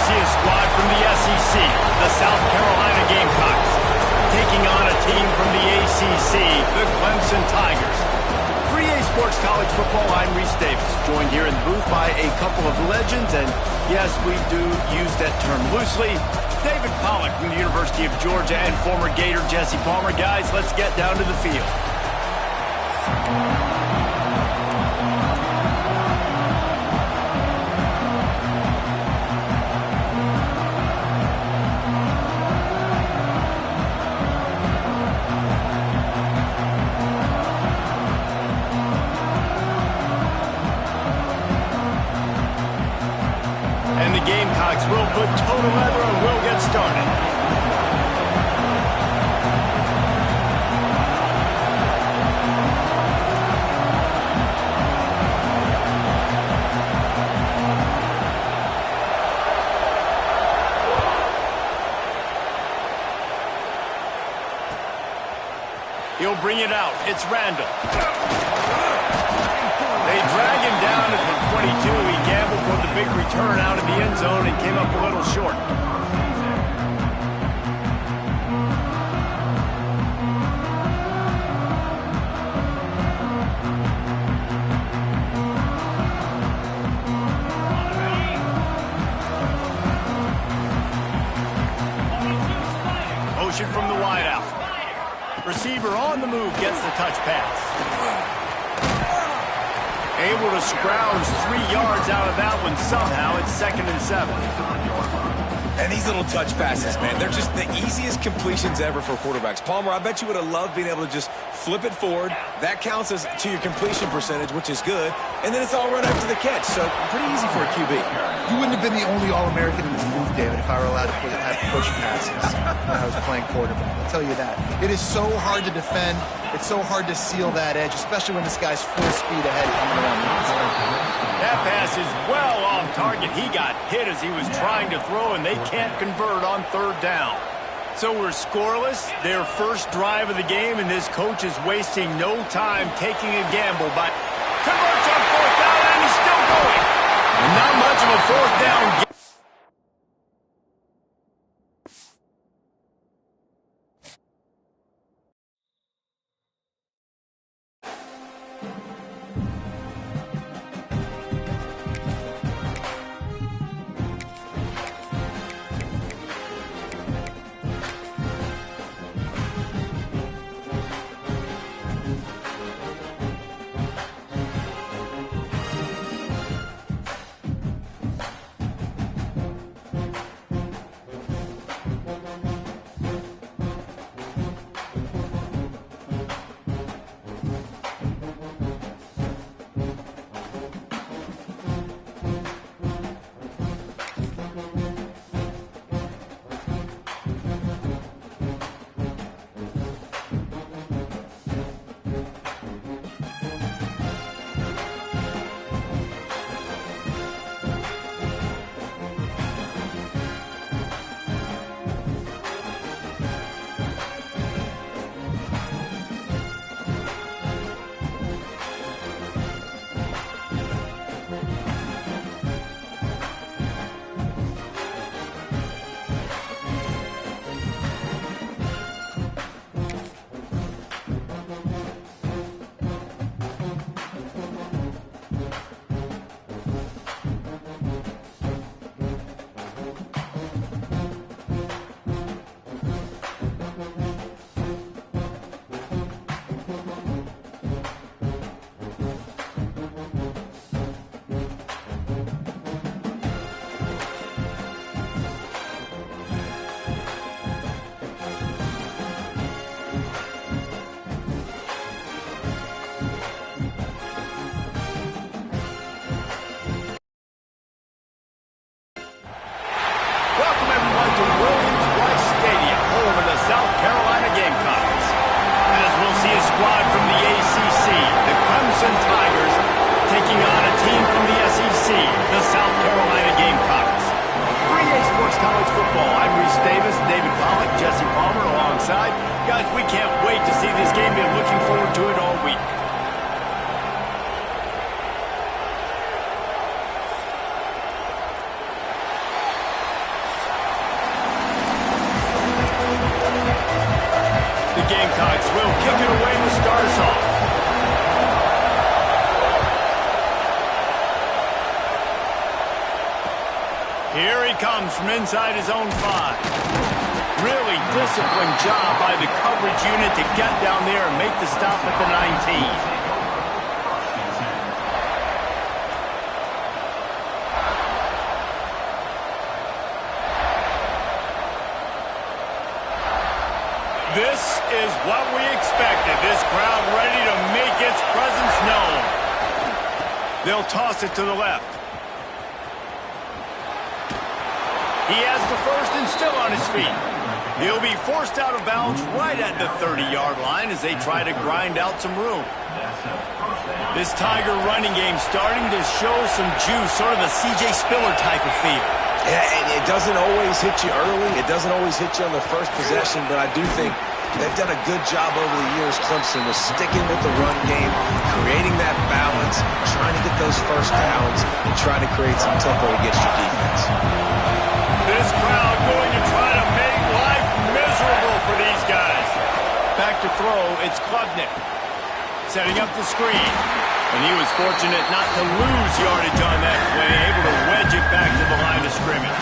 see a squad from the SEC, the South Carolina Gamecocks, taking on a team from the ACC, the Clemson Tigers. For EA Sports College Football, I'm Reese Davis, joined here in the booth by a couple of legends, and yes, we do use that term loosely. David Pollack from the University of Georgia and former Gator Jesse Palmer. Guys, let's get down to the field. Gamecocks will put total leather and we'll get started. He'll bring it out. It's Randall. They drag him down at the 22. He gambled for the big return out of the end zone and came up a little short. Motion from the wideout. Receiver on the move gets the touch pass. Able to scrounge 3 yards out of that one somehow. It's 2nd and 7. And these little touch passes, man, they're just the easiest completions ever for quarterbacks. Palmer, I bet you would have loved being able to just flip it forward. That counts as to your completion percentage, which is good. And then it's all run after the catch, so pretty easy for a QB. You wouldn't have been the only All-American in this booth, David, if I were allowed to have push passes when I was playing quarterback. I'll tell you that. It is so hard to defend. It's so hard to seal that edge, especially when this guy's full speed ahead coming around the inside. That pass is well off target. He got hit as he was trying to throw, and they can't convert on 3rd down. So we're scoreless, their first drive of the game, and this coach is wasting no time taking a gamble, but converts on 4th down, and he's still going. And not much of a 4th down. Guys, we can't wait to see this game. Been looking forward to it all week. Here he comes from inside his own 5. Really disciplined job by the coverage unit to get down there and make the stop at the 19. This is what we expected. This crowd ready to make its presence known. They'll toss it to the left. He has the first and still on his feet. He'll be forced out of bounds right at the 30-yard line as they try to grind out some room. This Tiger running game starting to show some juice, sort of a C.J. Spiller type of feel. Yeah, and it doesn't always hit you early. It doesn't always hit you on the first possession, but I do think they've done a good job over the years, Clemson, with sticking with the run game, creating that balance, trying to get those first downs, and trying to create some tempo against your defense. This crowd going to try to make life miserable for these guys. Back to throw, it's Klubnik. Setting up the screen. And he was fortunate not to lose yardage on that play, able to wedge it back to the line of scrimmage.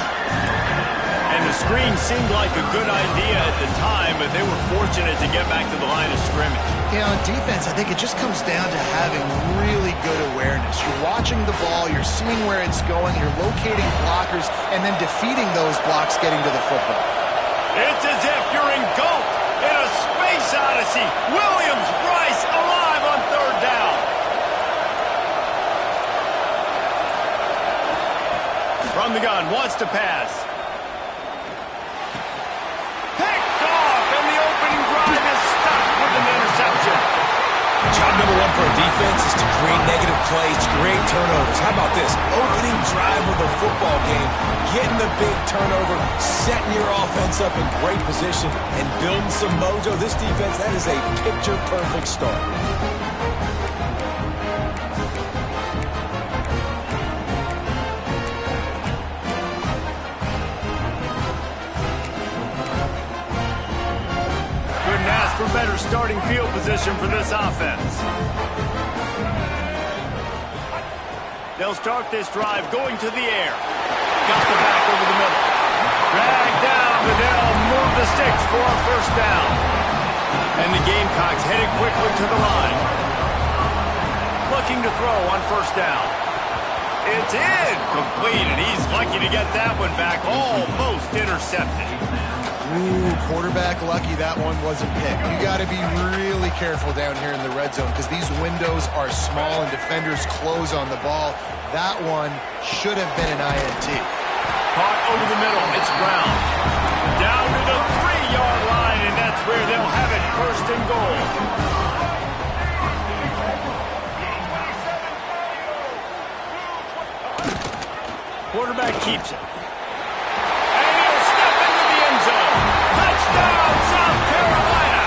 And the screen seemed like a good idea at the time, but they were fortunate to get back to the line of scrimmage. Yeah, on defense, I think it just comes down to having really good awareness. You're watching the ball, you're seeing where it's going, you're locating blockers, and then defeating those blocks getting to the football. It's as if you're engulfed in a space odyssey. Williams-Brice alive on third down. From the gun, wants to pass. Picked off, and the opening drive is stopped with an interception. Job number one for a defense is to create negative plays, to create turnovers. How about this? Opening drive of the football game, getting the big turnover, setting your offense up in great position, and building some mojo. This defense, that is a picture-perfect start. For better starting field position for this offense. They'll start this drive going to the air. Got the back over the middle. Dragged down, but they'll move the sticks for a first down. And the Gamecocks headed quickly to the line. Looking to throw on first down. It's in. Complete, and he's lucky to get that one back. Almost intercepted. Ooh, quarterback lucky that one wasn't picked. You got to be really careful down here in the red zone because these windows are small and defenders close on the ball. That one should have been an INT. Caught over the middle. It's Brown. Down to the 3-yard line, and that's where they'll have it first and goal. Quarterback keeps it. Touchdown, South Carolina!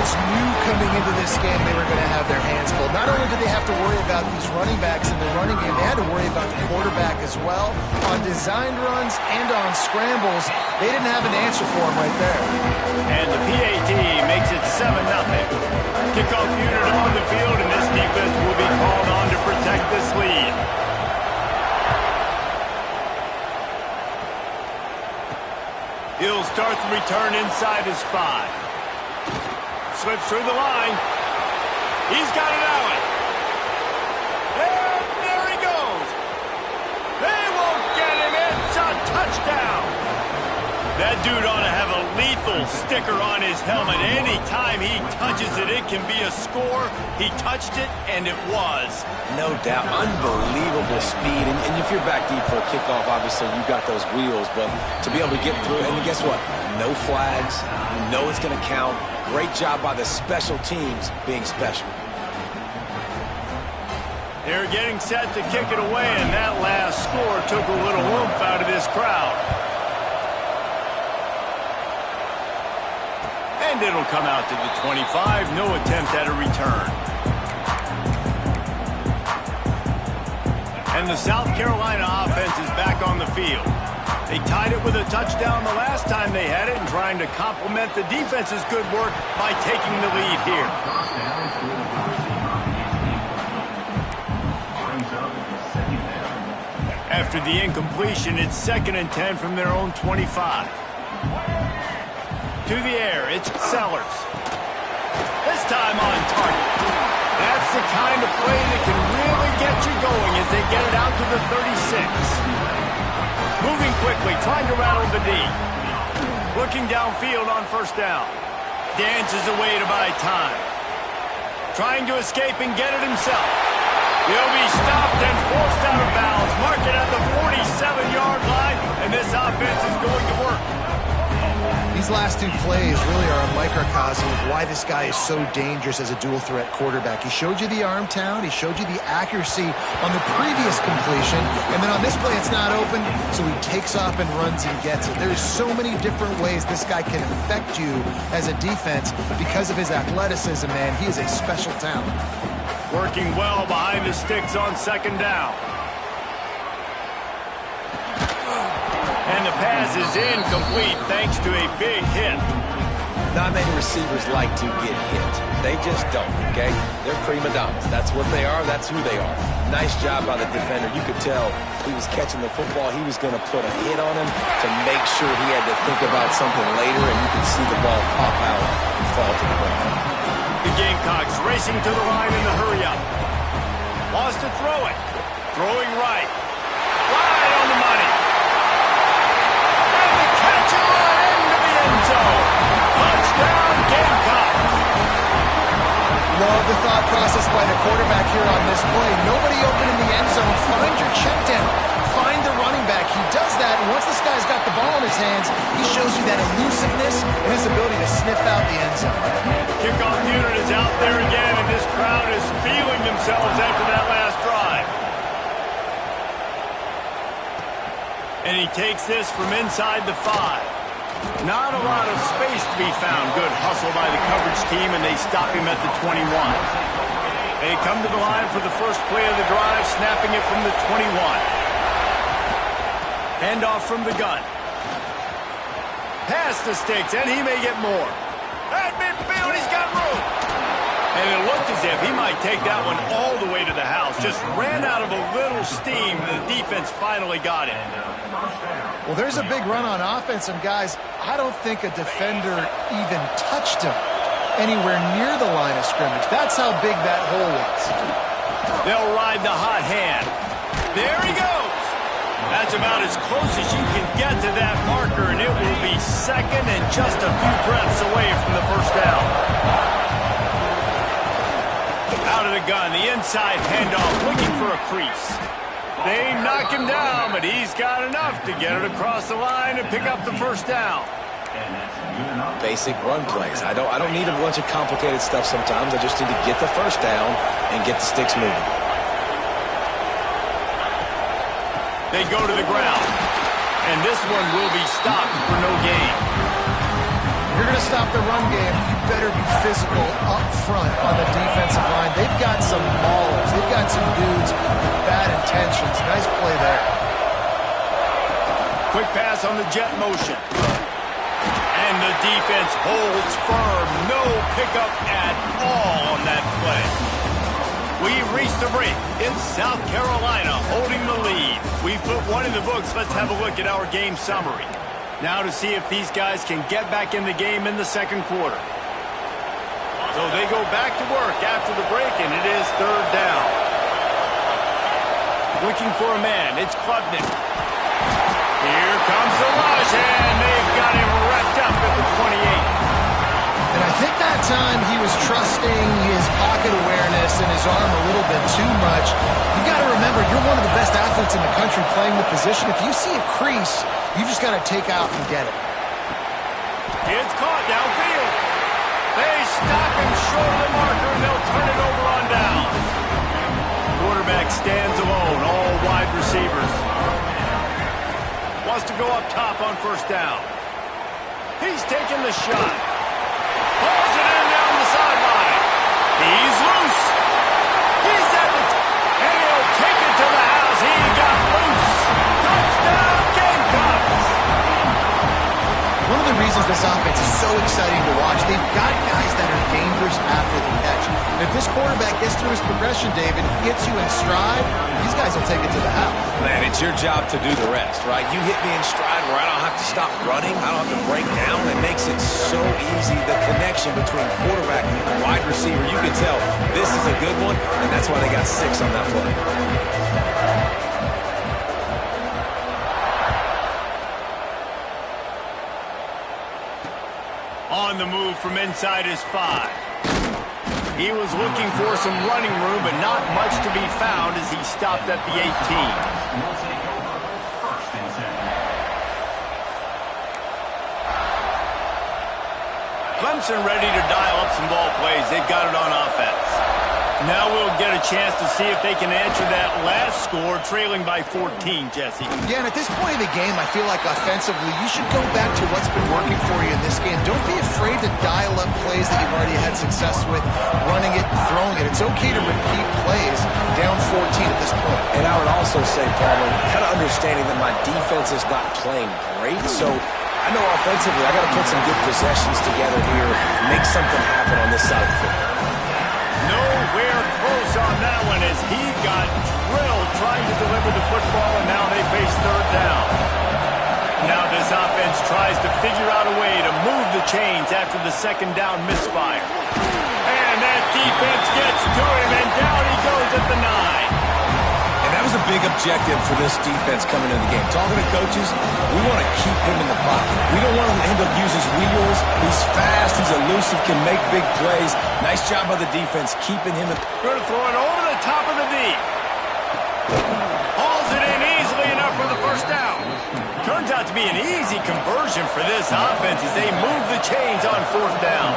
Knew coming into this game they were going to have their hands full. Not only did they have to worry about these running backs in the running game, they had to worry about the quarterback as well. On designed runs and on scrambles, they didn't have an answer for him right there. And the PAT makes it 7-0. Kickoff unit on the field, and this defense will be called on to protect this lead. He'll start the return inside his 5. Slips through the line. He's got it out. And there he goes. They won't get him. It's a touchdown. That dude ought to have a lethal sticker on his helmet. Anytime he touches it, it can be a score. He touched it, and it was. No doubt. Unbelievable speed. And if you're back deep for a kickoff, obviously you got those wheels. But to be able to get through, and guess what? No flags. You know it's going to count. Great job by the special teams being special. They're getting set to kick it away, and that last score took a little oomph out of this crowd. And it'll come out to the 25. No attempt at a return. And the South Carolina offense is back on the field. They tied it with a touchdown the last time they had it and trying to complement the defense's good work by taking the lead here. After the incompletion, it's 2nd and 10 from their own 25. To the air, it's Sellers. This time on target. That's the kind of play that can really get you going as they get it out to the 36. Moving quickly, trying to rattle the D. Looking downfield on 1st down. Dances away to buy time. Trying to escape and get it himself. He'll be stopped and forced out of bounds. Mark it at the 47-yard line, and this offense is going to work. These last 2 plays really are a microcosm of why this guy is so dangerous as a dual-threat quarterback. He showed you the arm talent. He showed you the accuracy on the previous completion. And then on this play, it's not open, so he takes off and runs and gets it. There's so many different ways this guy can affect you as a defense because of his athleticism, man. He is a special talent. Working well behind the sticks on 2nd down. And the pass is incomplete thanks to a big hit. Not many receivers like to get hit. They just don't, okay? They're prima donnas. That's what they are. That's who they are. Nice job by the defender. You could tell he was catching the football. He was going to put a hit on him to make sure he had to think about something later, and you could see the ball pop out and fall to the ground. The Gamecocks racing to the line in the hurry-up. Wants to throw it. Throwing right. Right on the money. And the catch and run into the end zone. Touchdown, Gamecocks. Love the thought process by the quarterback here on this play. Nobody open in the end zone. Find your check down. Find the running back. He does that, and once this guy's got the ball in his hands, he shows you that elusiveness and his ability to sniff out the end zone. Kickoff unit is out there again, and this crowd is feeling themselves after that last drive. And he takes this from inside the 5. Not a lot of space to be found. Good hustle by the coverage team, and they stop him at the 21. They come to the line for the first play of the drive, snapping it from the 21. Handoff from the gun. Past the sticks, and he may get more. At midfield, he's got room. And it looked as if he might take that one all the way to the house. Just ran out of a little steam, and the defense finally got him. Well, there's a big run on offense, and guys, I don't think a defender even touched him anywhere near the line of scrimmage. That's how big that hole was. They'll ride the hot hand. There he goes. That's about as close as you can get to that marker, and it will be 2nd and just a few breaths away from the 1st down. Out of the gun, the inside handoff, looking for a crease. They knock him down, but he's got enough to get it across the line and pick up the 1st down. Basic run plays. I don't need a bunch of complicated stuff sometimes. I just need to get the 1st down and get the sticks moving. They go to the ground, and this one will be stopped for no gain. If you're going to stop the run game, you better be physical up front on the defensive line. They've got some maulers. They've got some dudes with bad intentions. Nice play there. Quick pass on the jet motion. And the defense holds firm. No pickup at all on that play. We've reached the break. It's South Carolina holding the lead. We put one in the books. Let's have a look at our game summary. Now to see if these guys can get back in the game in the 2nd quarter. So they go back to work after the break, and it is 3rd down. Looking for a man. It's Klubnik. Here comes the rush, and they've got him wrapped up at the 28. And I think that time he was trusting his pocket awareness and his arm a little bit too much. You've got to remember, you're one of the best athletes in the country playing the position. If you see a crease, you've just got to take out and get it. It's caught downfield. They stop him short of the marker, and they'll turn it over on down. Quarterback quarterback stands alone, all wide receivers. Wants to go up top on first down. He's taking the shot. Pulls it in down the sideline. He's loose. He's at the and he'll take it to the house. He got loose. Touchdown, Gamecocks. One of the reasons this offense is so exciting to watch, they've got guys that are dangerous after the catch. And if this quarterback gets through his progression, David, gets you in stride, these guys will take it to the house. Man, it's your job to do the rest, right? You hit me in stride where I don't have to stop running. I don't have to break down. It makes it so easy. The connection between quarterback and wide receiver, you can tell this is a good one, and that's why they got 6 on that play. On the move from inside his 5. He was looking for some running room, but not much to be found as he stopped at the 18. Clemson ready to dial up some ball plays. They've got it on offense. Now we'll get a chance to see if they can answer that last score, trailing by 14, Jesse. Yeah, and at this point of the game, I feel like offensively, you should go back to what's been working for you in this game. Don't be afraid to dial up plays that you've already had success with, running it and throwing it. It's okay to repeat plays down 14 at this point. And I would also say, Palmer, kind of understanding that my defense is not playing great, so I know offensively I got to put some good possessions together here, make something happen on this side of the football. Nowhere close on that one as he got drilled trying to deliver the football, and now they face third down. Now this offense tries to figure out a way to move the chains after the second down misfire. And that defense gets to him, and down he goes at the 9. And that was a big objective for this defense coming into the game. Talking to coaches, we want to keep him in the pocket. We don't want him to use his wheels. He's fast, he's elusive, can make big plays. Nice job by the defense keeping him in. Going to throw it over the top of the deep. Hauls it in easily enough for the first down. Turns out to be an easy conversion for this offense as they move the chains on fourth down.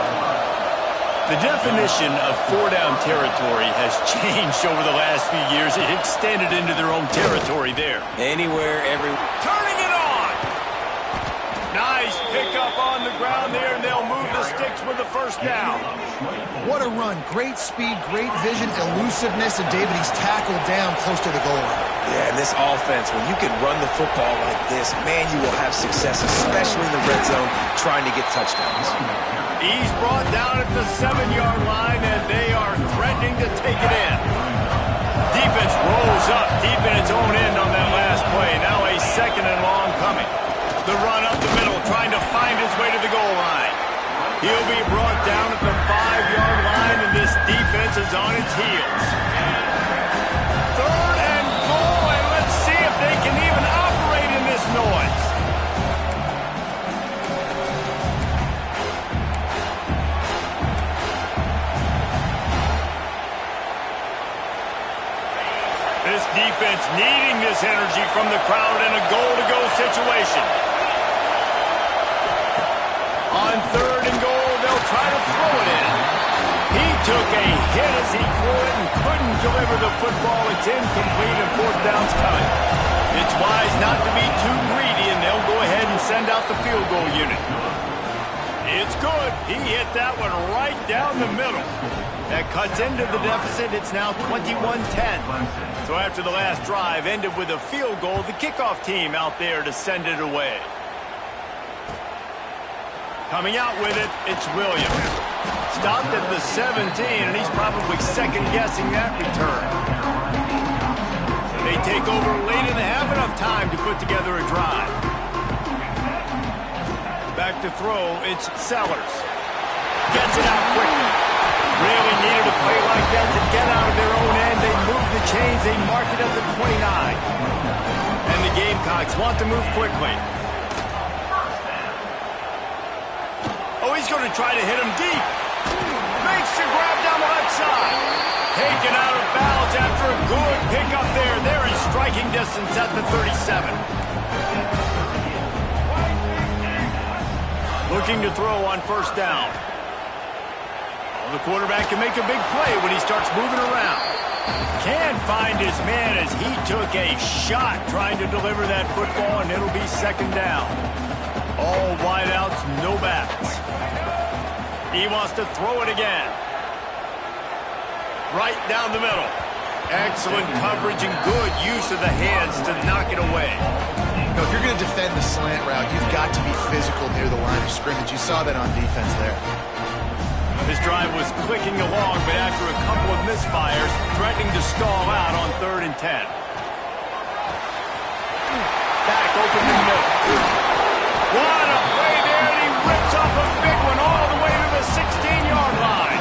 The definition of four-down territory has changed over the last few years. It extended into their own territory there. Anywhere, everywhere. Turning it on! Nice pickup on the ground there, and they'll move the sticks with the first down. What a run. Great speed, great vision, elusiveness, and David, he's tackled down close to the goal line. Yeah, and this offense, when you can run the football like this, man, you will have success, especially in the red zone, trying to get touchdowns. He's brought down at the 7-yard line, and they are threatening to take it in. Defense rolls up deep in its own end on that last play. Now a second and long coming. The run up the middle, trying to find his way to the goal line. He'll be brought down at the 5-yard line, and this defense is on its heels. Third and goal, and let's see if they can even operate in this noise. This defense needing this energy from the crowd in a goal-to-go situation. On third and goal, they'll try to throw it in. He took a hit as he threw it and couldn't deliver the football. It's incomplete and fourth down's coming. It's wise not to be too greedy, and they'll go ahead and send out the field goal unit. It's good. He hit that one right down the middle. That cuts into the deficit. It's now 21-10. So after the last drive ended with a field goal, the kickoff team out there to send it away. Coming out with it, it's Williams. Stopped at the 17, and he's probably second-guessing that return. They take over late in the half, enough time to put together a drive. Back to throw, it's Sellers. Gets it out quickly. Really needed a play like that to get out of their own end. They move the chains. They mark it at the 29. And the Gamecocks want to move quickly. Oh, he's going to try to hit him deep. Makes the grab down the left side. Taken out of bounds after a good pickup there. They're in striking distance at the 37. Looking to throw on first down. The quarterback can make a big play when he starts moving around. Can't find his man as he took a shot trying to deliver that football, and it'll be second down. All wideouts, no backs. He wants to throw it again. Right down the middle. Excellent coverage and good use of the hands to knock it away. You know, if you're going to defend the slant route, you've got to be physical near the line of scrimmage. You saw that on defense there. This drive was clicking along, but after a couple of misfires, threatening to stall out on 3rd and 10. Back open in the middle. What a play there, and he rips off a big one all the way to the 16-yard line.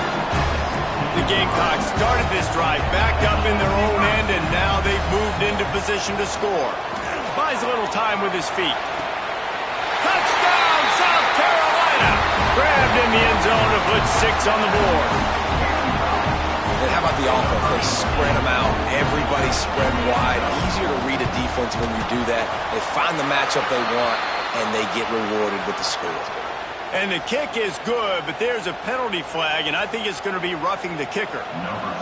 The Gamecocks started this drive backed up in their own end, and now they've moved into position to score. Buys a little time with his feet. Touchdown, South Carolina! Grabbed in the end zone to put 6 on the board. And how about the offense? They spread them out. Everybody spread wide. Easier to read a defense when you do that. They find the matchup they want, and they get rewarded with the score. And the kick is good, but there's a penalty flag, and I think it's going to be roughing the kicker.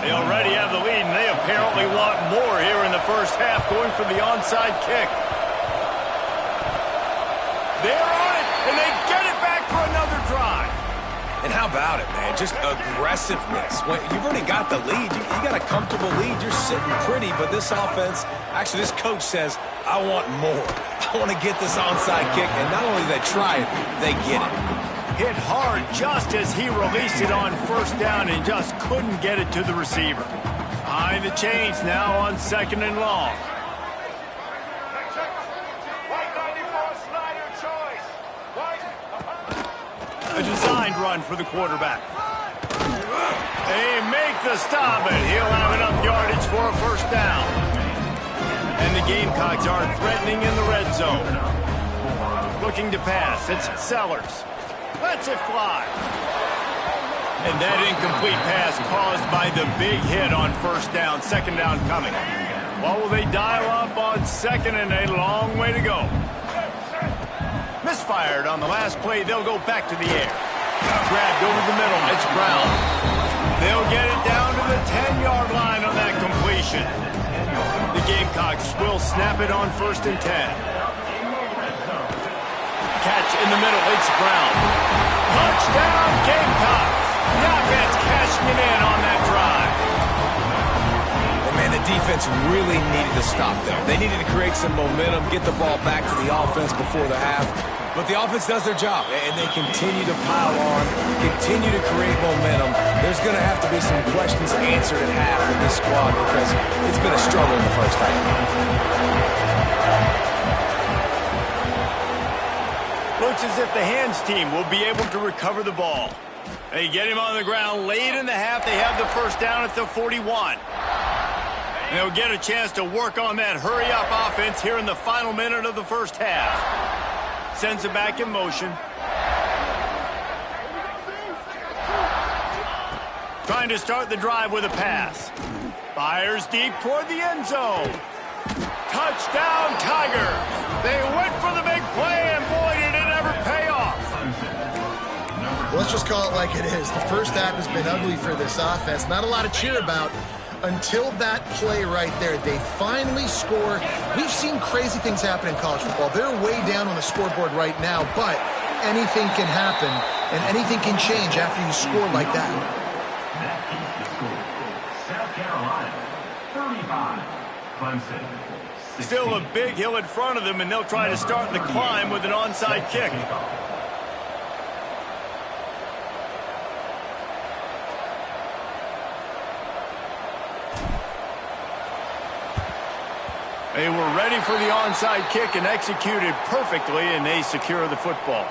They already have the lead, and they apparently want more here in the first half, going for the onside kick. They're on it, and they get it back for another drive. And how about it, man? Just aggressiveness. When you've already got the lead. You got a comfortable lead. You're sitting pretty, but this offense, actually this coach says, I want more. I want to get this onside kick. And not only do they try it, they get it. Hit hard just as he released it on 1st down and just couldn't get it to the receiver. Behind the chains now on 2nd and long. A designed run for the quarterback. They make the stop, and he'll have enough yardage for a 1st down. And the Gamecocks are threatening in the red zone. Looking to pass. It's Sellers. Lets it fly. And that incomplete pass caused by the big hit on 1st down. 2nd down coming. What will they dial up on 2nd, and a long way to go? Misfired on the last play. They'll go back to the air. Grabbed over the middle. It's Brown. They'll get it down to the 10-yard line on that completion. The Gamecocks will snap it on 1st and 10. Catch in the middle. It's Brown. Touchdown, Gamecocks. The offense cashing it in on that drive. Man, the defense really needed to stop them. They needed to create some momentum, get the ball back to the offense before the half. But the offense does their job, and they continue to pile on, continue to create momentum. There's going to have to be some questions answered at half with this squad because it's been a struggle in the first half. Looks as if the hands team will be able to recover the ball. They get him on the ground late in the half. They have the 1st down at the 41. They'll get a chance to work on that hurry-up offense here in the final minute of the first half. Sends it back in motion. Trying to start the drive with a pass. Fires deep toward the end zone. Touchdown, Tigers. They went for the big play, and boy, did it ever pay off. Let's just call it like it is. The first half has been ugly for this offense. Not a lot to cheer about. Until that play right there, they finally score. We've seen crazy things happen in college football. They're way down on the scoreboard right now, but anything can happen, and anything can change after you score like that. That keeps the score. South Carolina, 35, Clemson, 16. Still a big hill in front of them, and they'll try to start the climb with an onside kick. They were ready for the onside kick and executed perfectly, and they secure the football.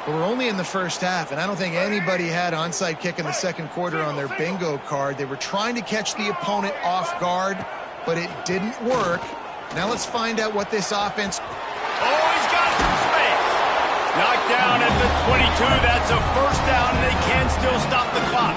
Well, we're only in the first half, and I don't think anybody had onside kick in the 2nd quarter on their bingo card. They were trying to catch the opponent off guard, but it didn't work. Now let's find out what this offense... Oh, he's got some space. Knocked down at the 22. That's a 1st down, and they can still stop the clock.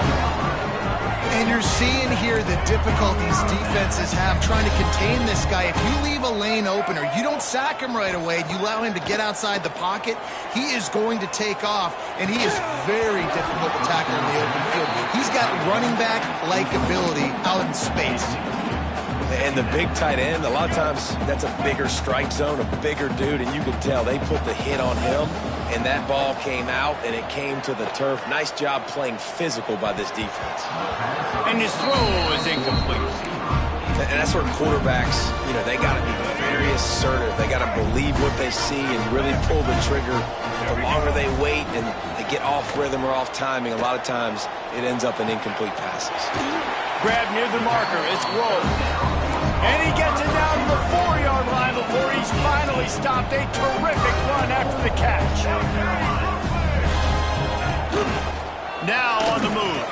And you're seeing here the difficulties defenses have trying to contain this guy. If you leave a lane open or you don't sack him right away, you allow him to get outside the pocket, he is going to take off, and he is very difficult to tackle in the open field. He's got running back-like ability out in space. And the big tight end, a lot of times that's a bigger strike zone, a bigger dude, and you can tell they put the hit on him, and that ball came out, and it came to the turf. Nice job playing physical by this defense. And his throw is incomplete. And that's where quarterbacks, they got to be very assertive. They got to believe what they see and really pull the trigger. The longer they wait and they get off rhythm or off timing, a lot of times it ends up in incomplete passes. Grab near the marker. It's Rowe. And he gets it down to the 4-yard line before he's finally stopped. A terrific run after the catch. Now on the move.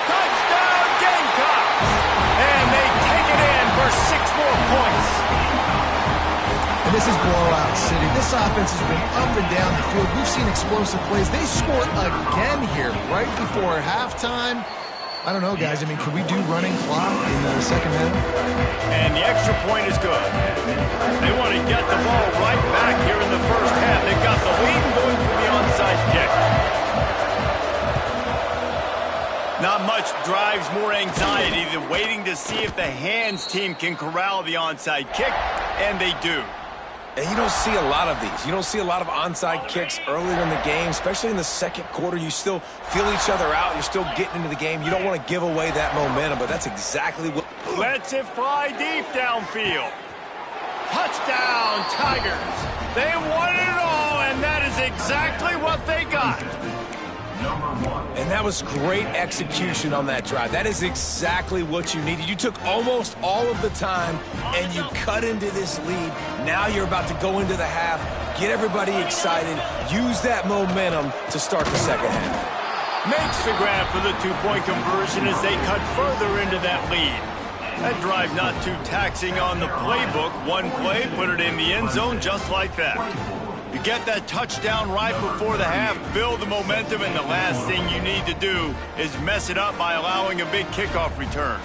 Touchdown Gamecocks! And they take it in for 6 more points. And this is blowout city. This offense has been up and down the field. We've seen explosive plays. They score again here right before halftime. I don't know, guys. I mean, can we do running clock in the second half? And the extra point is good. They want to get the ball right back here in the first half. They've got the lead and going for the onside kick. Not much drives more anxiety than waiting to see if the hands team can corral the onside kick, and they do. And you don't see a lot of these. You don't see a lot of onside kicks earlier in the game, especially in the second quarter. You still feel each other out. You're still getting into the game. You don't want to give away that momentum, but that's exactly what... Lets it fly deep downfield. Touchdown, Tigers. They wanted it all, and that is exactly what they got. And that was great execution on that drive. That is exactly what you needed. You took almost all of the time, and you cut into this lead. Now you're about to go into the half, get everybody excited, use that momentum to start the second half. Makes the grab for the 2-point conversion as they cut further into that lead. That drive not too taxing on the playbook. One play, put it in the end zone just like that. You get that touchdown right before the half, build the momentum, and the last thing you need to do is mess it up by allowing a big kickoff return.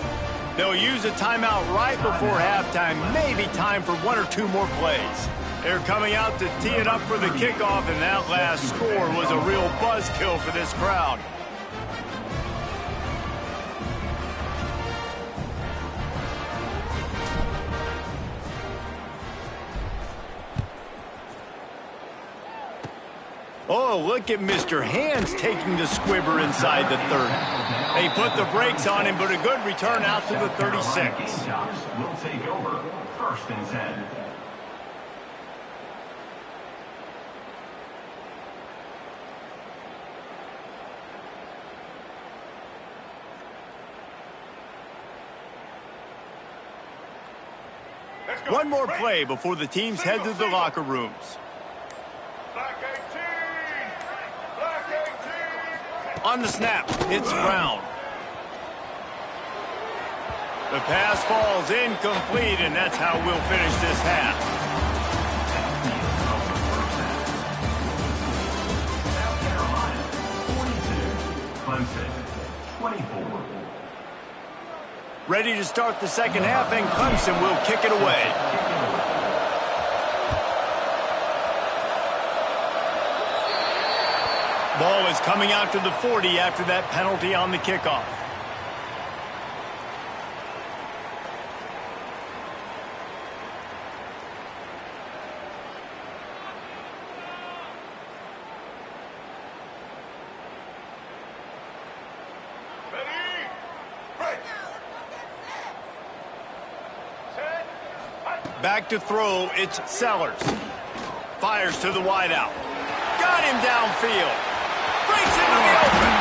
They'll use a timeout right before halftime, maybe time for 1 or 2 more plays. They're coming out to tee it up for the kickoff, and that last score was a real buzzkill for this crowd. Oh, look at Mr. Hands taking the squibber inside the 30. They put the brakes on him, but a good return out to the 36. Will take over 1st and 10. One more play before the teams head to the locker rooms. On the snap, it's Brown. The pass falls incomplete, and that's how we'll finish this half. Clemson, 24. Ready to start the second half, and Clemson will kick it away. Ball is coming out to the 40 after that penalty on the kickoff. Back to throw, it's Sellers. Fires to the wideout. Got him downfield. Breaks into the open.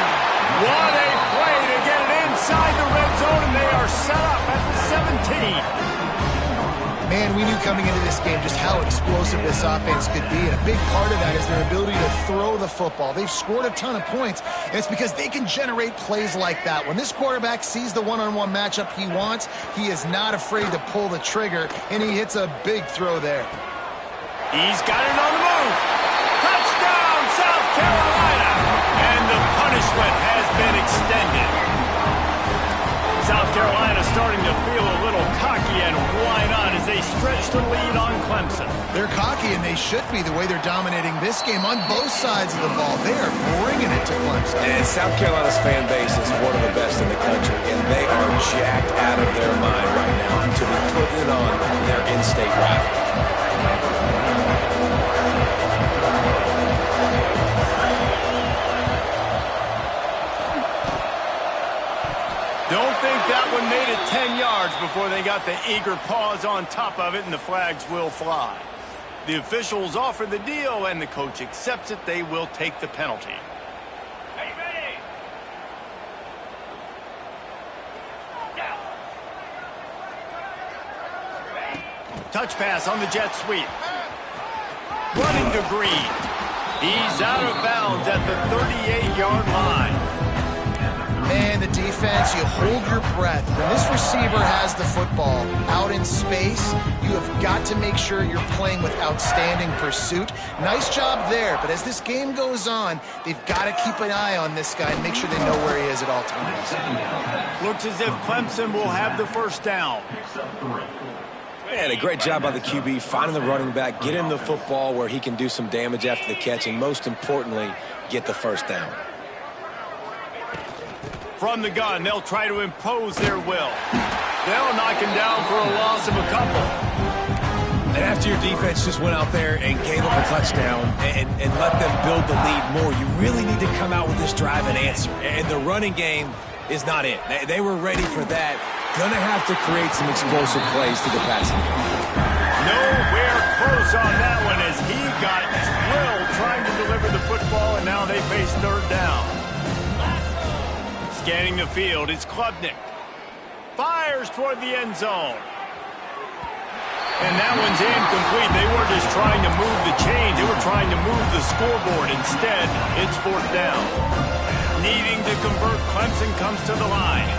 What a play to get it inside the red zone, and they are set up at the 17. Man, we knew coming into this game just how explosive this offense could be, and a big part of that is their ability to throw the football. They've scored a ton of points, and it's because they can generate plays like that. When this quarterback sees the one-on-one matchup he wants, he is not afraid to pull the trigger, and he hits a big throw there. He's got it on the move. Touchdown, South Carolina! And the punishment has been extended. South Carolina starting to feel a little cocky, and why not, as they stretch the lead on Clemson. They're cocky, and they should be the way they're dominating this game on both sides of the ball. They are bringing it to Clemson. And South Carolina's fan base is one of the best in the country, and they are jacked out of their mind right now. 10 yards before they got the eager paws on top of it, and the flags will fly. The officials offer the deal, and the coach accepts it. They will take the penalty. Touch pass on the jet sweep. Running to Green. He's out of bounds at the 38-yard line. Man, the defense, you hold your breath. When this receiver has the football out in space, you have got to make sure you're playing with outstanding pursuit. Nice job there, but as this game goes on, they've got to keep an eye on this guy and make sure they know where he is at all times. Looks as if Clemson will have the first down. Man, a great job by the QB finding the running back, get him the football where he can do some damage after the catch, and most importantly, get the first down. From the gun, they'll try to impose their will. They'll knock him down for a loss of a couple. And after your defense just went out there and gave up a touchdown and let them build the lead more, you really need to come out with this drive and answer. And the running game is not it. They were ready for that. Gonna have to create some explosive plays to the passing game. Nowhere close on that one as he got drilled trying to deliver the football, and now they face third down. Scanning the field, it's Klubnik. Fires toward the end zone. And that one's incomplete. They weren't just trying to move the chains. They were trying to move the scoreboard. Instead, it's fourth down. Needing to convert, Clemson comes to the line.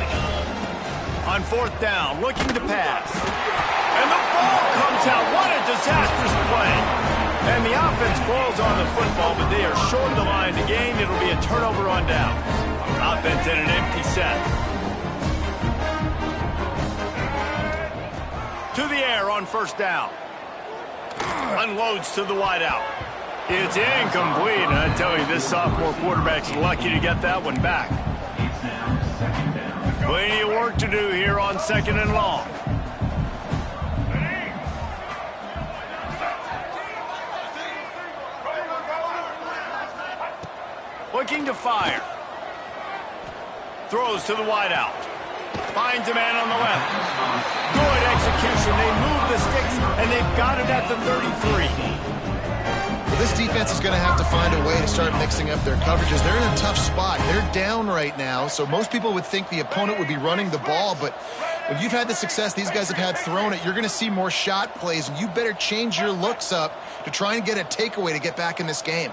On fourth down, looking to pass. And the ball comes out. What a disastrous play. And the offense falls on the football, but they are short of the line to gain. It'll be a turnover on downs. Offense in an empty set. To the air on first down. Unloads to the wideout. It's incomplete, and I tell you, this sophomore quarterback's lucky to get that one back. Plenty of work to do here on second and long. Looking to fire. Throws to the wideout. Finds a man on the left. Good execution. They move the sticks, and they've got it at the 33. Well, this defense is going to have to find a way to start mixing up their coverages. They're in a tough spot. They're down right now, so most people would think the opponent would be running the ball, but when you've had the success these guys have had throwing it, you're going to see more shot plays, and you better change your looks up to try and get a takeaway to get back in this game.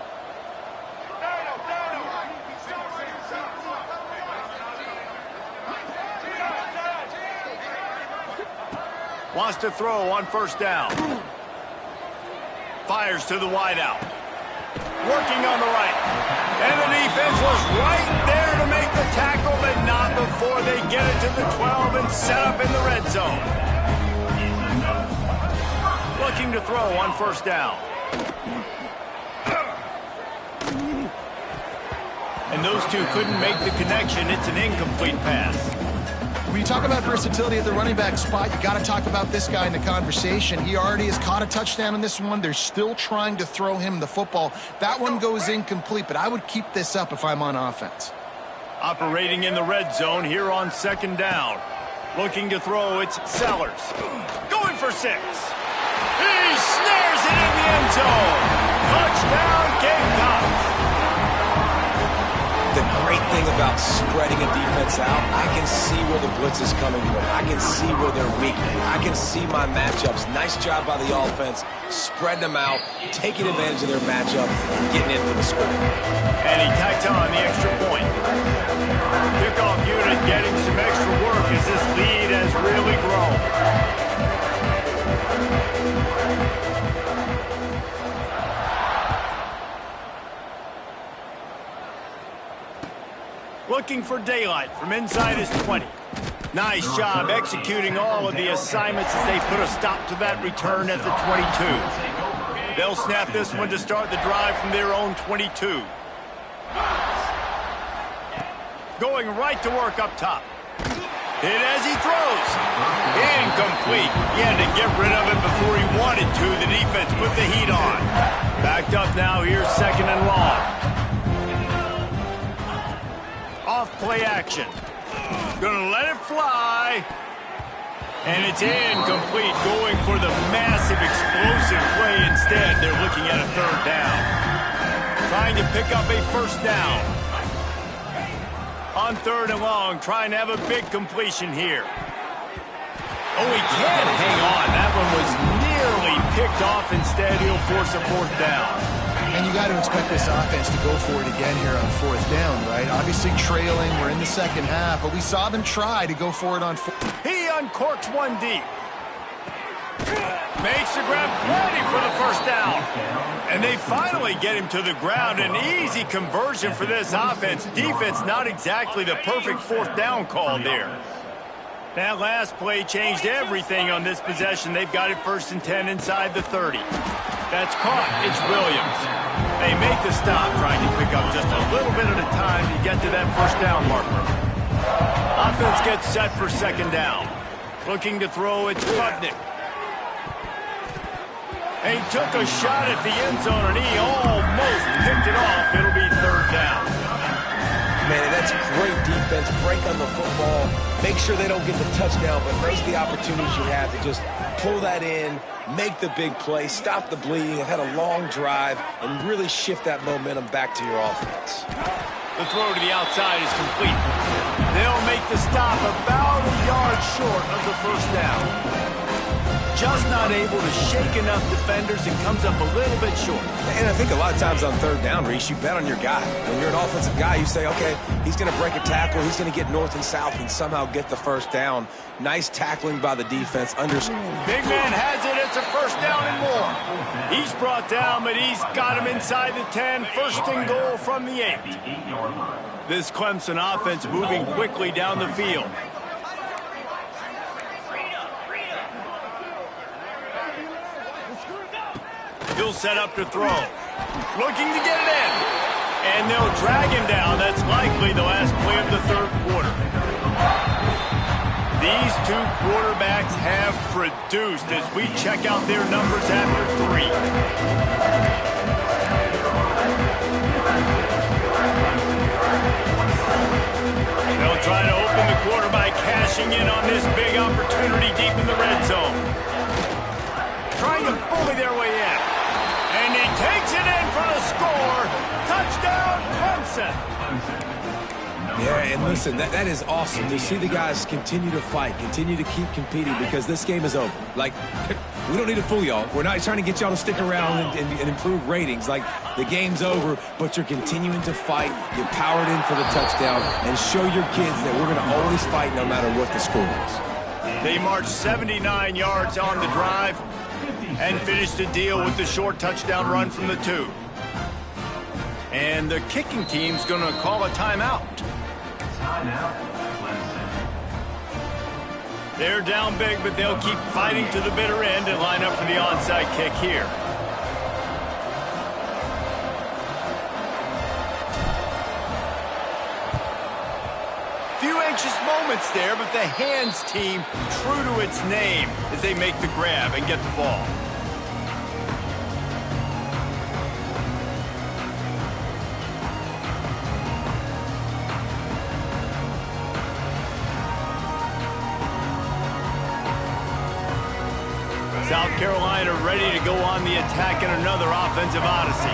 Wants to throw on first down. Fires to the wideout. Working on the right. And the defense was right there to make the tackle, but not before they get it to the 12 and set up in the red zone. Looking to throw on first down. And those two couldn't make the connection. It's an incomplete pass. When you talk about versatility at the running back spot, you got to talk about this guy in the conversation. He already has caught a touchdown in this one. They're still trying to throw him the football. That one goes incomplete, but I would keep this up if I'm on offense. Operating in the red zone here on second down. Looking to throw, it's Sellers. Going for 6. He snares it in the end zone. Touchdown, Gamecocks. The great thing about spreading a defense out, I can see where the blitz is coming from. I can see where they're weak. I can see my matchups. Nice job by the offense, spreading them out, taking advantage of their matchup, getting in for the score. And he tacks on the extra point. Kickoff unit getting some extra work as this lead has really grown. Looking for daylight from inside his 20. Nice job executing all of the assignments as they put a stop to that return at the 22. They'll snap this one to start the drive from their own 22. Going right to work up top. Hit as he throws. Incomplete. He had to get rid of it before he wanted to. The defense put the heat on. Backed up now. Here's second and long. Off play action. Gonna let it fly. And it's incomplete, going for the massive explosive play instead. They're looking at a third down. Trying to pick up a first down. On third and long, trying to have a big completion here. Oh, he can't hang on. That one was nearly picked off. Instead, he'll force a fourth down. And you got to expect this offense to go for it again here on fourth down, right? Obviously trailing. We're in the second half, but we saw them try to go for it on fourth. He uncorks one deep. Makes the grab, plenty for the first down. And they finally get him to the ground. An easy conversion for this offense. Defense not exactly the perfect fourth down call there. That last play changed everything on this possession. They've got it 1st and 10 inside the 30. That's caught. It's Williams. They make the stop, trying to pick up just a little bit at a time to get to that first down marker. Offense gets set for second down. Looking to throw, it's Budnick. And he took a shot at the end zone, and he almost picked it off. It'll be third down. Man, that's great defense. Break on the football. Make sure they don't get the touchdown, but those are the opportunities you have to just pull that in, make the big play, stop the bleeding, had a long drive, and really shift that momentum back to your offense. The throw to the outside is complete. They'll make the stop about a yard short of the first down. Just not able to shake enough defenders and comes up a little bit short. And I think a lot of times on third down, Reese, you bet on your guy. When you're an offensive guy, you say, okay, he's going to break a tackle, he's going to get north and south and somehow get the first down. Nice tackling by the defense. Big man has it. It's a first down and more. He's brought down, but he's got him inside the 10. First and goal from the 8. This Clemson offense moving quickly down the field. He'll set up to throw. Looking to get it in. And they'll drag him down. That's likely the last play of the third quarter. These two quarterbacks have produced as we check out their numbers after 3. They'll try to open the quarter by cashing in on this big opportunity deep in the red zone. Trying to bully their way in. And he takes it in for the score. Touchdown, Clemson. Yeah, and listen, that is awesome to see the guys continue to fight, continue to keep competing, because this game is over. Like, we don't need to fool y'all. We're not trying to get y'all to stick around and improve ratings. Like, the game's over, but you're continuing to fight. You powered in for the touchdown, and show your kids that we're going to always fight no matter what the score is. They marched 79 yards on the drive and finished the deal with the short touchdown run from the 2. And the kicking team's going to call a timeout. They're down big, but they'll keep fighting to the bitter end and line up for the onside kick here. Few anxious moments there, but the hands team true to its name as they make the grab and get the ball. South Carolina ready to go on the attack in another offensive odyssey.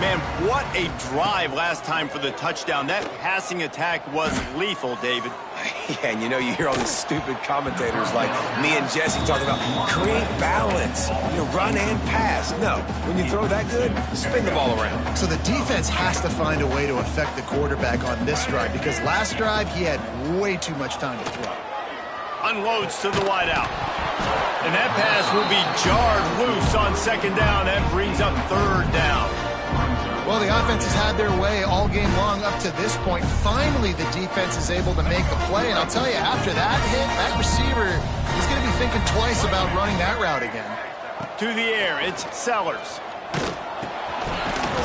Man, what a drive last time for the touchdown. That passing attack was lethal, David. Yeah, and you know, you hear all these stupid commentators like me and Jesse talking about create balance, run and pass. No, when you throw that good, spin the ball around. So the defense has to find a way to affect the quarterback on this drive, because last drive he had way too much time to throw. Unloads to the wideout. And that pass will be jarred loose on second down. That brings up third down. Well, the offense has had their way all game long up to this point. Finally, the defense is able to make a play. And I'll tell you, after that hit, that receiver is going to be thinking twice about running that route again. To the air, it's Sellers.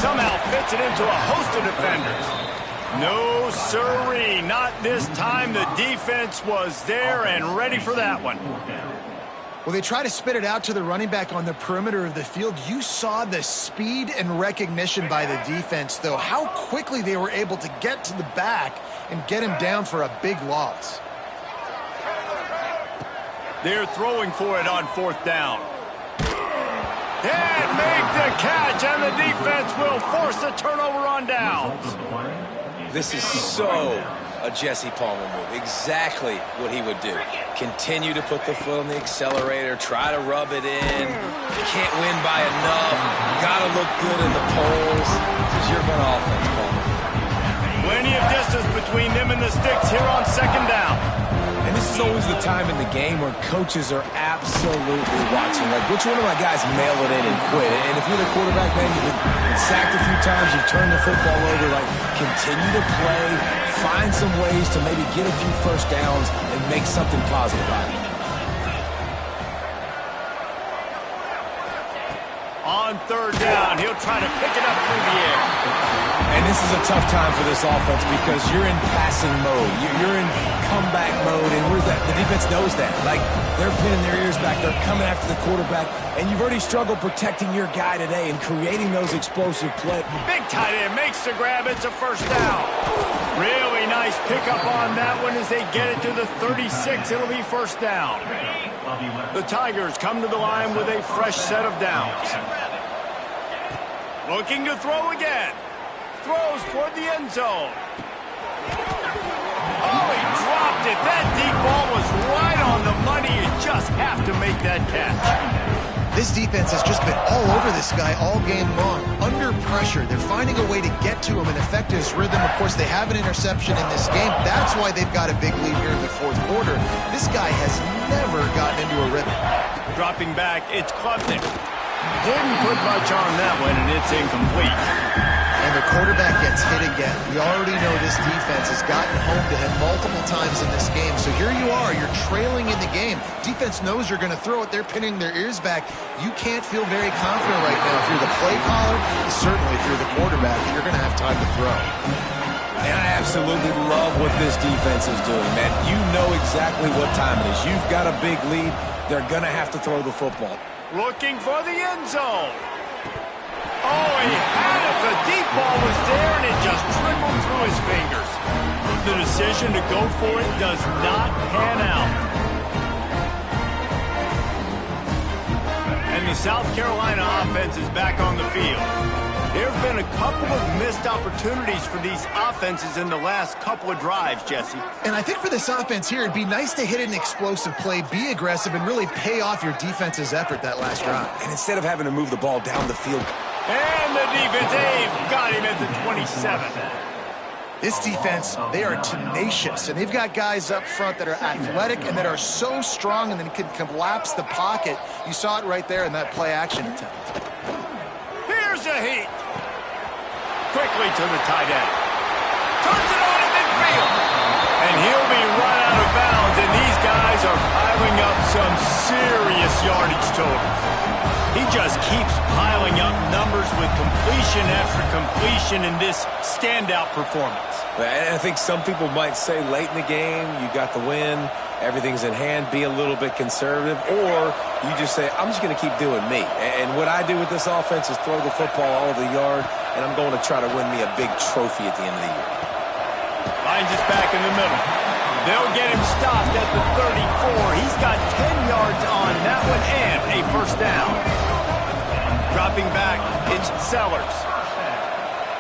Somehow fits it into a host of defenders. No sirree, not this time. The defense was there and ready for that one. Well, they try to spit it out to the running back on the perimeter of the field. You saw the speed and recognition by the defense, though. How quickly they were able to get to the back and get him down for a big loss. They're throwing for it on 4th down. And make the catch, and the defense will force the turnover on downs. This is so a Jesse Palmer move. Exactly what he would do. Continue to put the foot on the accelerator, try to rub it in. You can't win by enough. Got to look good in the polls. This is your kind of offense, Palmer. Plenty of distance between them and the sticks here on 2nd down. And this is always the time in the game where coaches are absolutely watching. Like, which one of my guys mail it in and quit? And if you're the quarterback, man, you've been sacked a few times, you've turned the football over. Like, continue to play, find some ways to maybe get a few first downs and make something positive out of it. On 3rd down, he'll try to pick it up through the air. And this is a tough time for this offense because you're in passing mode. You're in comeback mode, and the defense knows that. Like, they're pinning their ears back. They're coming after the quarterback, and you've already struggled protecting your guy today and creating those explosive plays. Big tight end makes the grab. It's a 1st down. Really nice pickup on that one as they get it to the 36. It'll be 1st down. The Tigers come to the line with a fresh set of downs. Looking to throw again. Throws toward the end zone. Oh, he dropped it. That deep ball was right on the money. You just have to make that catch. This defense has just been all over this guy all game long. Under pressure, they're finding a way to get to him and affect his rhythm. Of course, they have an interception in this game. That's why they've got a big lead here in the 4th quarter. This guy has never gotten into a rhythm. Dropping back, it's Klubnik. Didn't put much on that one, and it's incomplete. And the quarterback gets hit again. We already know this defense has gotten home to him multiple times in this game. So here you are, you're trailing in the game. Defense knows you're going to throw it. They're pinning their ears back. You can't feel very confident right now if you're the play caller, certainly if you're the quarterback, that you're going to have time to throw. And I absolutely love what this defense is doing, man. You know exactly what time it is. You've got a big lead. They're going to have to throw the football. Looking for the end zone. Oh, he had it. The deep ball was there, and it just trickled through his fingers. The decision to go for it does not pan out. And the South Carolina offense is back on the field. There have been a couple of missed opportunities for these offenses in the last couple of drives, Jesse. And I think for this offense here, it'd be nice to hit an explosive play, be aggressive, and really pay off your defense's effort that last drive. And instead of having to move the ball down the field. And the defense, they've got him at the 27. This defense, they are tenacious, and they've got guys up front that are athletic and that are so strong and then can collapse the pocket. You saw it right there in that play-action attempt. Here's a heat. Quickly to the tight end. Turns it on in midfield. And he'll be run out of bounds, and these guys are piling up some serious yardage totals. He just keeps piling up numbers with completion after completion in this standout performance. And I think some people might say late in the game, you got the win, everything's in hand, be a little bit conservative, or you just say, I'm just going to keep doing me. And what I do with this offense is throw the football all over the yard, and I'm going to try to win me a big trophy at the end of the year. Finds us back in the middle. They'll get him stopped at the 34. He's got 10 yards on that one and a 1st down. Dropping back, it's Sellers.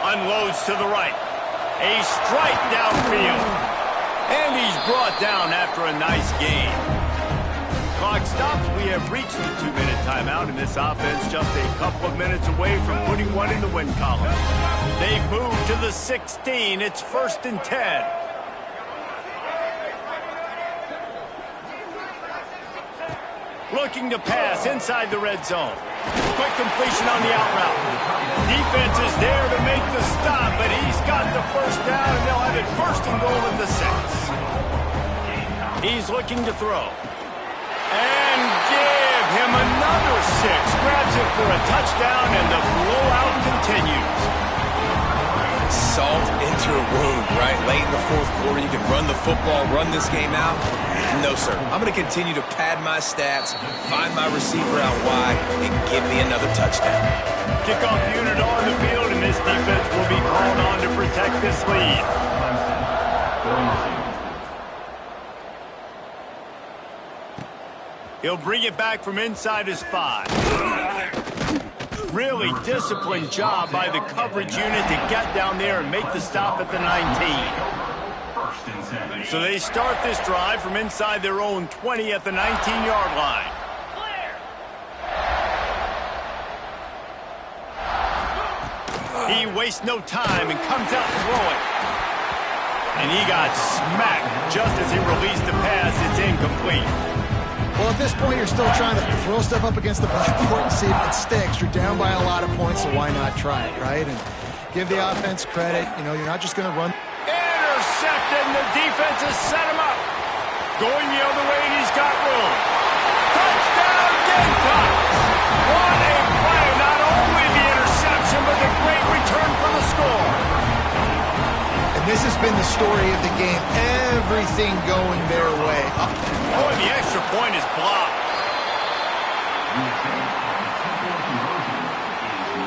Unloads to the right. A strike downfield. And he's brought down after a nice gain. Clock stops. We have reached the 2-minute timeout, and this offense just a couple of minutes away from putting one in the win column. They've moved to the 16. It's 1st and 10. Looking to pass inside the red zone. Quick completion on the out route. Defense is there to make the stop, but he's got the 1st down, and they'll have it 1st and goal at the 6. He's looking to throw. And give him another 6. Grabs it for a touchdown, and the blowout continues. Salt into a wound, right? Late in the 4th quarter, you can run the football, run this game out. No, sir. I'm going to continue to pad my stats, find my receiver out wide, and give me another touchdown. Kickoff unit on the field, and this defense will be called on to protect this lead. He'll bring it back from inside his 5. Really disciplined job by the coverage unit to get down there and make the stop at the 19. So they start this drive from inside their own 20 at the 19-yard line. He wastes no time and comes out throwing. And he got smacked just as he released the pass. It's incomplete. Well, at this point, you're still trying to throw stuff up against the blackboard and see if it sticks. You're down by a lot of points, so why not try it, right? And give the offense credit. You know, you're not just going to run. Intercepted, and the defense has set him up. Going the other way, and he's got room. Touchdown, Gamecocks! What a play! Not only the interception, but the great return for the score. And this has been the story of the game. Everything going their way. Oh, and the extra point is blocked.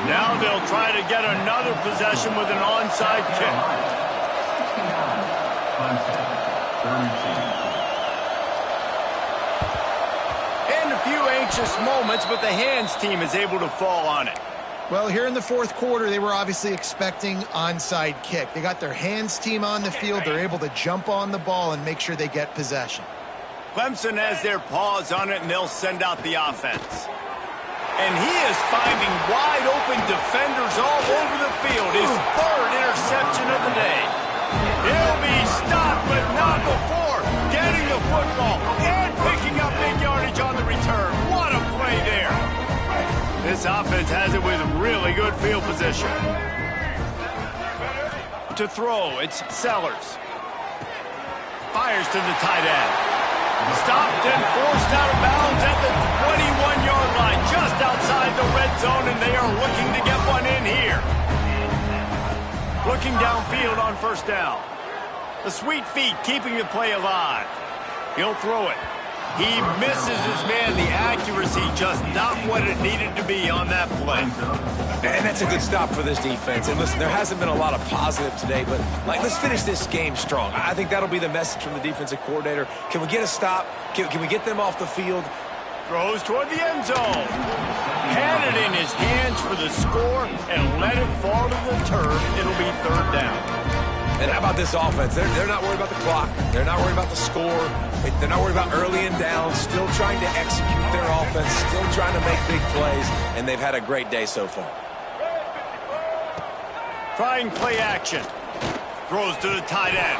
Now they'll try to get another possession with an onside kick. And a few anxious moments, but the hands team is able to fall on it. Well, here in the fourth quarter, they were obviously expecting onside kick. They got their hands team on the field. They're able to jump on the ball and make sure they get possession. Clemson has their paws on it, and they'll send out the offense. And he is finding wide open defenders all over the field. His third interception of the day. He'll be stopped, but not before getting the football and picking up big yardage on the return. What a play there. This offense has it with really good field position. To throw, it's Sellers. Fires to the tight end. Stopped and forced out of bounds at the 21-yard line, just outside the red zone, and they are looking to get one in here. Looking downfield on first down. The sweet feet keeping the play alive. He'll throw it. He misses his man. The accuracy just not what it needed to be on that play. And that's a good stop for this defense. And listen, there hasn't been a lot of positive today, but let's finish this game strong. I think that'll be the message from the defensive coordinator. Can we get a stop? Can we get them off the field? Throws toward the end zone. Had it in his hands for the score and let it fall to the turf. It'll be third down. And how about this offense? They're not worried about the clock. They're not worried about the score. They're not worried about early and down. Still trying to execute their offense. Still trying to make big plays. And they've had a great day so far. Trying play action. Throws to the tight end.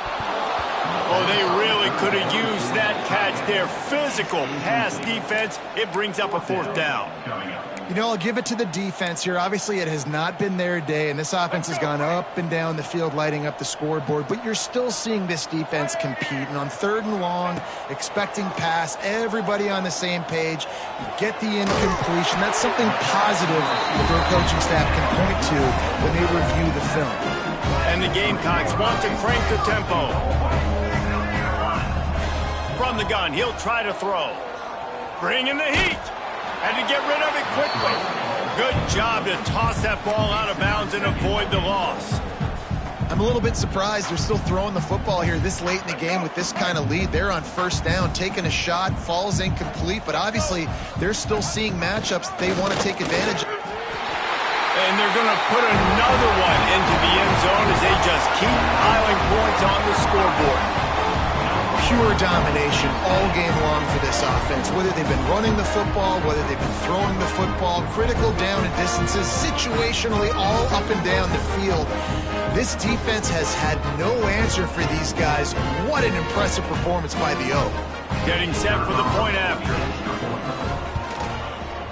Oh, they really could have used that catch there. Physical pass defense. It brings up a fourth down. You know, I'll give it to the defense here. Obviously, it has not been their day, and this offense has gone up and down the field, lighting up the scoreboard, but you're still seeing this defense compete. And on third and long, expecting pass, everybody on the same page, you get the incompletion. That's something positive that their coaching staff can point to when they review the film. And the Gamecocks want to crank the tempo. From the gun, he'll try to throw. Bring in the heat. And to get rid of it quickly. Good job to toss that ball out of bounds and avoid the loss. I'm a little bit surprised they're still throwing the football here this late in the game with this kind of lead. They're on first down, taking a shot, falls incomplete, but obviously they're still seeing matchups that they want to take advantage of. And they're going to put another one into the end zone as they just keep piling points on the scoreboard. Pure domination all game long for this offense. Whether they've been running the football, whether they've been throwing the football, critical down and distances, situationally all up and down the field. This defense has had no answer for these guys. What an impressive performance by the O. Getting set for the point after.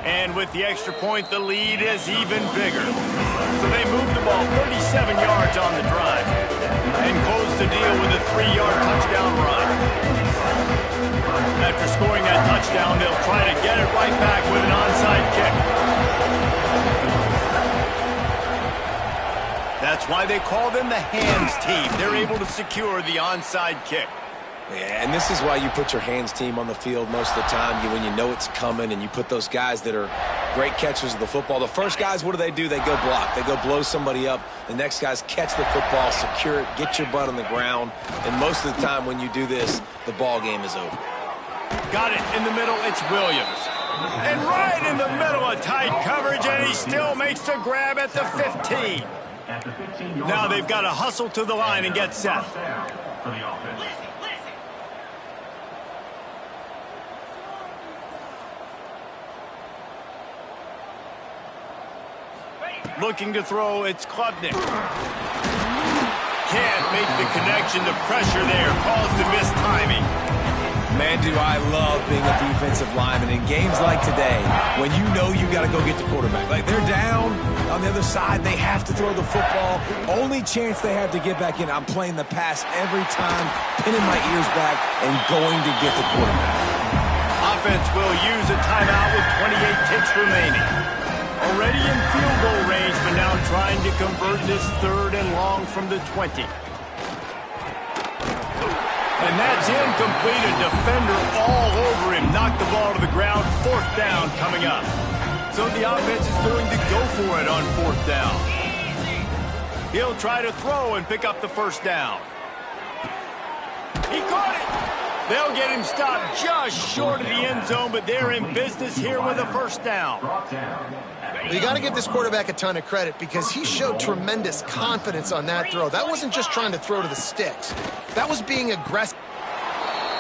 And with the extra point, the lead is even bigger. So they move the ball 37 yards on the drive and close the deal with a 3-yard touchdown run. After scoring that touchdown, they'll try to get it right back with an onside kick. That's why they call them the hands team. They're able to secure the onside kick. Yeah, and this is why you put your hands team on the field most of the time when you know it's coming, and you put those guys that are great catchers of the football. The first guys, what do? They go block. They go blow somebody up. The next guys catch the football, secure it, get your butt on the ground. And most of the time when you do this, the ball game is over. Got it in the middle. It's Williams. And right in the middle of tight coverage, and he still makes the grab at the 15. Now they've got to hustle to the line and get set. Looking to throw, it's Klubnik. Can't make the connection. The pressure there caused the missed timing. Man, do I love being a defensive lineman in games like today when you know you got to go get the quarterback. Like, they're down on the other side. They have to throw the football. Only chance they have to get back in. I'm playing the pass every time, pinning my ears back and going to get the quarterback. Offense will use a timeout with 28 ticks remaining. Already in field goal range, but now trying to convert this 3rd and long from the 20. And that's incomplete. A defender all over him. Knocked the ball to the ground. 4th down coming up. So the offense is going to go for it on 4th down. He'll try to throw and pick up the 1st down. He caught it. They'll get him stopped just short of the end zone, but they're in business here with a 1st down. Well, you got to give this quarterback a ton of credit because he showed tremendous confidence on that throw. That wasn't just trying to throw to the sticks. That was being aggressive.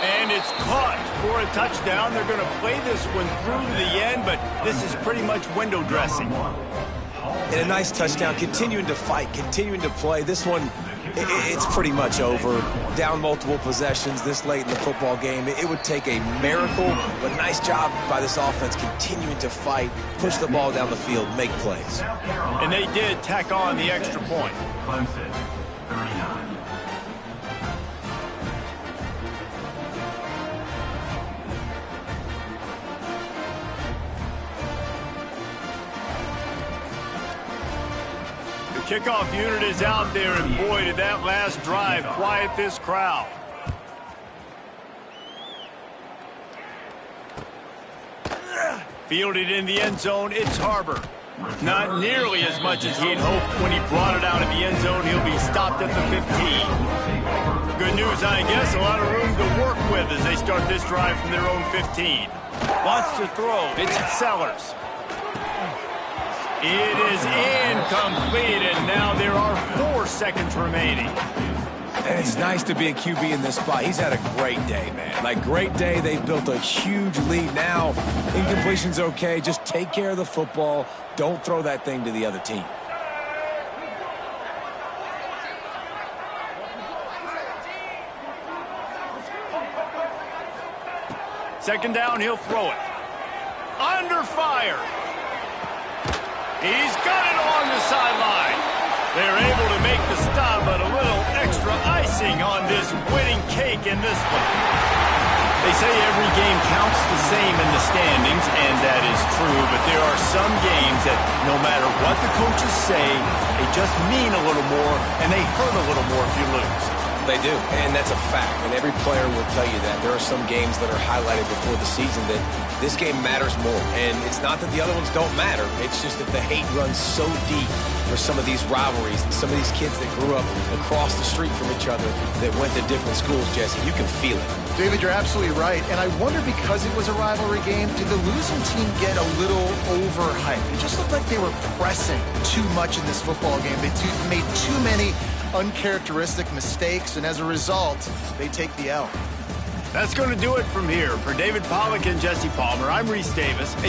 And it's caught for a touchdown. They're going to play this one through to the end, but this is pretty much window dressing. And a nice touchdown, continuing to fight, continuing to play. This one, it's pretty much over. Down multiple possessions this late in the football game. It would take a miracle, but nice job by this offense continuing to fight, push the ball down the field, make plays. And they did tack on the extra point. Clemson, 39. Kickoff unit is out there, and boy, did that last drive quiet this crowd. Fielded in the end zone, it's Harbor. Not nearly as much as he'd hoped when he brought it out of the end zone. He'll be stopped at the 15. Good news, I guess, a lot of room to work with as they start this drive from their own 15. Wants to throw, it's Sellers. It is incomplete, and now there are 4 seconds remaining. And it's nice to be a QB in this spot. He's had a great day, man. Like, great day. They've built a huge lead. Now, incompletion's okay. Just take care of the football. Don't throw that thing to the other team. Second down, he'll throw it. Under fire. He's got it on the sideline. They're able to make the stop, but a little extra icing on this winning cake in this one. They say every game counts the same in the standings, and that is true, but there are some games that no matter what the coaches say, they just mean a little more, and they hurt a little more if you lose. They do, and that's a fact, and every player will tell you that. There are some games that are highlighted before the season that this game matters more, and it's not that the other ones don't matter. It's just that the hate runs so deep for some of these rivalries and some of these kids that grew up across the street from each other that went to different schools, Jesse. You can feel it. David, you're absolutely right, and I wonder, because it was a rivalry game, did the losing team get a little overhyped? It just looked like they were pressing too much in this football game. They made too many uncharacteristic mistakes, and as a result, they take the L. That's going to do it from here. For David Pollack and Jesse Palmer, I'm Reese Davis, and